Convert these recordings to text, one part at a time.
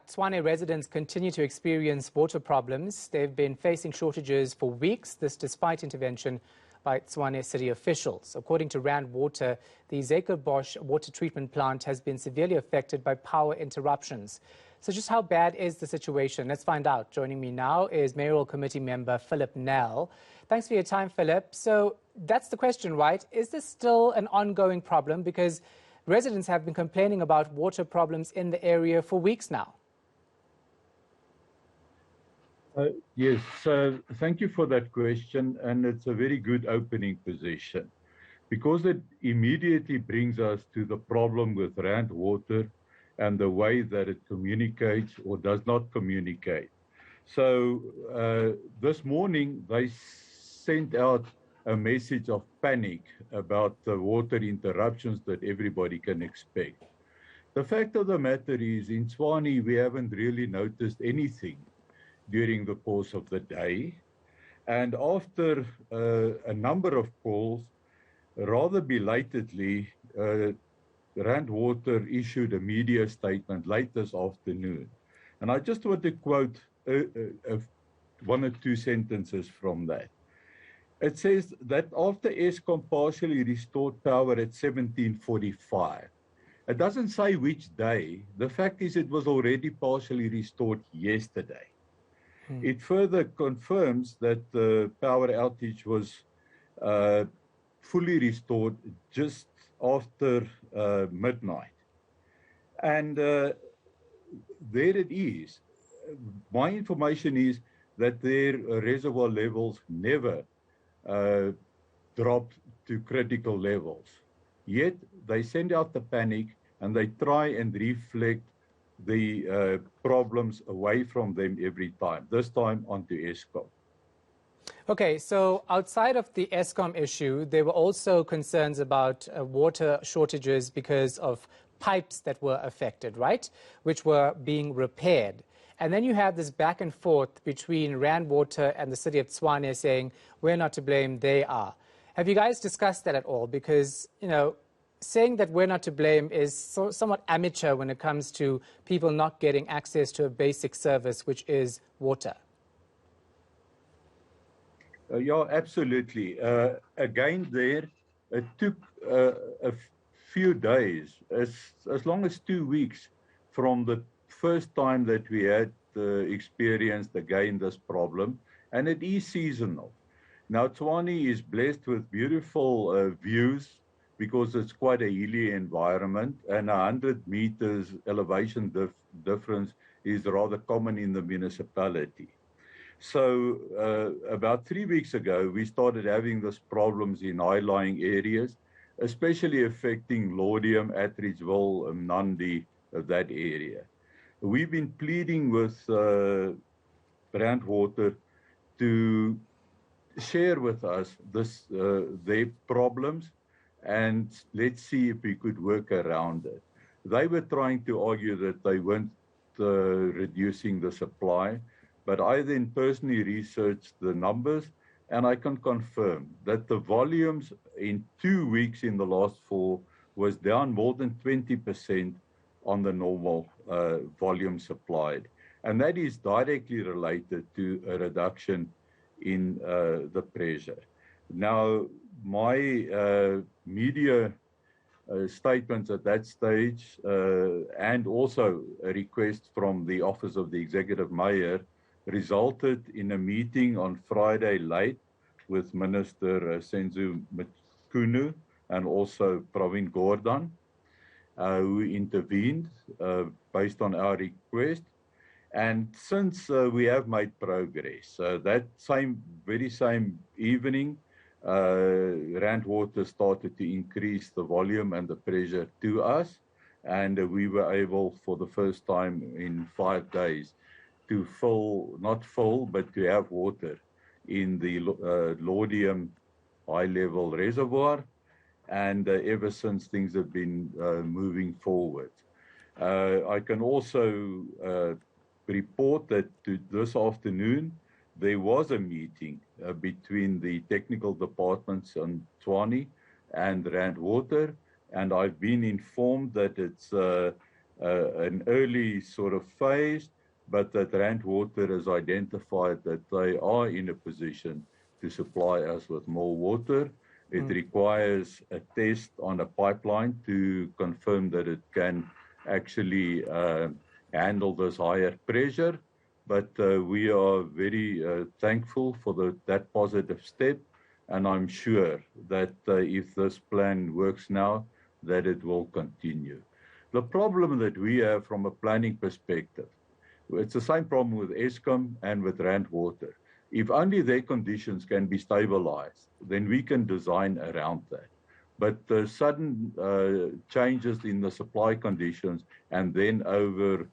Tshwane residents continue to experience water problems. They've been facing shortages for weeks, this despite intervention by Tshwane City officials. According to Rand Water, the Zuikerbosch Water Treatment Plant has been severely affected by power interruptions. So just how bad is the situation? Let's find out. Joining me now is Mayoral Committee member Phillip Nel. Thanks for your time, Phillip. So that's the question, right? Is this still an ongoing problem? Because residents have been complaining about water problems in the area for weeks now. Yes, so thank you for that question, and it's a very good opening position because it immediately brings us to the problem with Rand Water and the way that it communicates or does not communicate. So this morning they sent out a message of panic about the water interruptions that everybody can expect. The fact of the matter is, in Tshwane, we haven't really noticed anything during the course of the day. And after a number of calls, rather belatedly, Rand Water issued a media statement late this afternoon. And I just want to quote one or two sentences from that. It says that after Eskom partially restored power at 17:45, it doesn't say which day. The fact is it was already partially restored yesterday. It further confirms that the power outage was fully restored just after midnight. And there it is. My information is that their reservoir levels never dropped to critical levels. Yet they send out the panic and they try and reflect the problems away from them every time, this time onto Eskom. Okay, so outside of the Eskom issue, there were also concerns about water shortages because of pipes that were affected, right, which were being repaired. And then you have this back and forth between Rand Water and the city of Tshwane saying, we're not to blame, they are. Have you guys discussed that at all? Because, you know, saying that we're not to blame is somewhat amateur when it comes to people not getting access to a basic service, which is water. Yeah, absolutely. Again, there, it took a few days, as long as 2 weeks from the first time that we had experienced again this problem, and it is seasonal. Now, Tshwane is blessed with beautiful views because it's quite a hilly environment, and 100 meters elevation difference is rather common in the municipality. So about 3 weeks ago, we started having these problems in high-lying areas, especially affecting Laudium, Atteridgeville, Nandi, that area. We've been pleading with Rand Water to share with us their problems, and let's see if we could work around it. They were trying to argue that they weren't reducing the supply, but I then personally researched the numbers, and I can confirm that the volumes in 2 weeks in the last 4 was down more than 20% on the normal volume supplied. And that is directly related to a reduction in the pressure. Now, my media statements at that stage and also a request from the Office of the Executive Mayor resulted in a meeting on Friday late with Minister Senzo Mchunu and also Pravin Gordhan, who intervened based on our request. And since we have made progress, that very same evening, Rand Water started to increase the volume and the pressure to us, and we were able for the first time in 5 days to not full, but to have water in the Laudium high-level reservoir. And ever since, things have been moving forward. I can also report that this afternoon, there was a meeting between the technical departments on Tshwane and Rand Water, and I've been informed that it's an early sort of phase, but that Rand Water has identified that they are in a position to supply us with more water. It requires a test on a pipeline to confirm that it can actually handle this higher pressure. But we are very thankful for that positive step, and I'm sure that if this plan works now, that it will continue. The problem that we have from a planning perspective, it's the same problem with Eskom and with Rand Water. If only their conditions can be stabilized, then we can design around that. But the sudden changes in the supply conditions and then over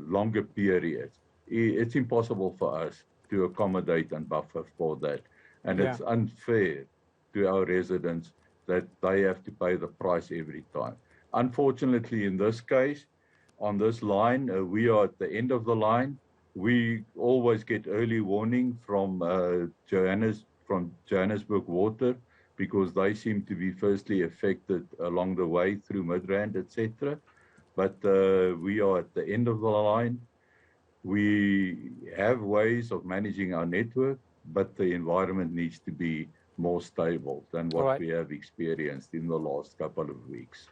longer periods, it's impossible for us to accommodate and buffer for that. And it's unfair to our residents that they have to pay the price every time. Unfortunately, in this case, on this line, we are at the end of the line. We always get early warning from Johannesburg Water, because they seem to be firstly affected along the way through Midrand, etc. But we are at the end of the line. We have ways of managing our network, but the environment needs to be more stable than what we have experienced in the last couple of weeks.